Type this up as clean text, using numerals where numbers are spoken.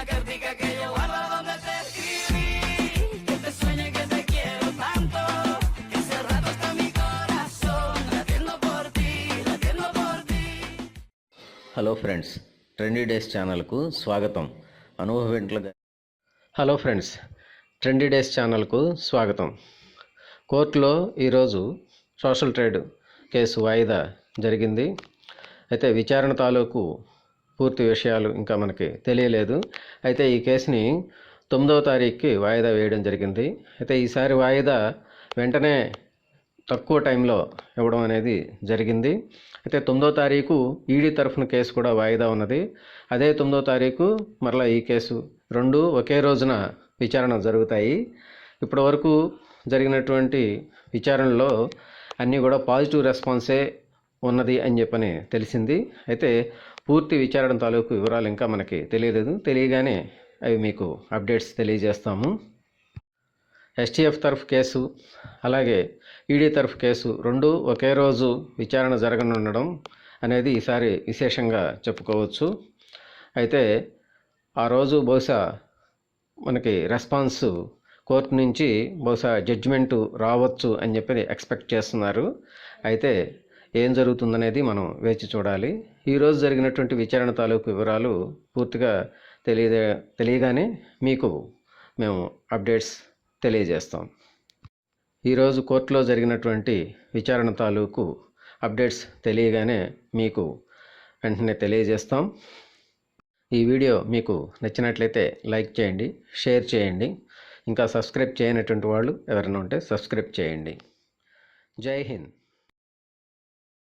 una cartica que yo guardo donde te escribí. Que te sueñe que te quiero tanto, que hace rato está mi corazón latiendo por ti, latiendo por ti. Hello friends, trendy days ఛానల్కు స్వాగతం. Hello friends, trendy days ఛానల్కు స్వాగతం. కోర్టులో ఈరోజు social trade case వాయిదా జరిగింది. అయితే విచారణ తాలూకు పూర్తి విషయాలు ఇంకా మనకి తెలియలేదు. అయితే ఈ కేసుని 9వ తారీఖుకి వాయిదా వేయడం జరిగింది. అయితే ఈసారి వాయిదా వెంటనే తక్కువ టైంలో ఇవ్వడం అనేది జరిగింది. అయితే 9వ తారీఖు ఈడీ తరఫున కేసు కూడా వాయిదా ఉన్నది. అదే 9వ తారీఖు మరలా ఈ కేసు రెండు ఒకే రోజున విచారణ జరుగుతాయి. ఇప్పటి వరకు జరిగినటువంటి విచారణలో అన్నీ కూడా పాజిటివ్ రెస్పాన్సే ఉన్నది అని చెప్పని తెలిసింది. అయితే పూర్తి విచారణ తాలూకు వివరాలు ఇంకా మనకి తెలియలేదు. తెలియగానే అవి మీకు అప్డేట్స్ తెలియజేస్తాము. ఎస్టీఎఫ్ తరఫు కేసు అలాగే ఈడీ తరఫు కేసు రెండు ఒకే రోజు విచారణ జరగనుండడం అనేది ఈసారి విశేషంగా చెప్పుకోవచ్చు. అయితే ఆ రోజు బహుశా మనకి రెస్పాన్స్ కోర్టు నుంచి బహుశా జడ్జిమెంటు రావచ్చు అని చెప్పి ఎక్స్పెక్ట్ చేస్తున్నారు. అయితే ఏం జరుగుతుందనేది మనం వేచి చూడాలి. ఈరోజు జరిగినటువంటి విచారణ తాలూకు వివరాలు పూర్తిగా తెలియగానే మీకు మేము అప్డేట్స్ తెలియజేస్తాం. ఈరోజు కోర్టులో జరిగినటువంటి విచారణ తాలూకు అప్డేట్స్ తెలియగానే మీకు వెంటనే తెలియజేస్తాం. ఈ వీడియో మీకు నచ్చినట్లయితే లైక్ చేయండి, షేర్ చేయండి. ఇంకా సబ్స్క్రైబ్ చేయనటువంటి వాళ్ళు ఎవరైనా ఉంటే సబ్స్క్రైబ్ చేయండి. జై హింద్.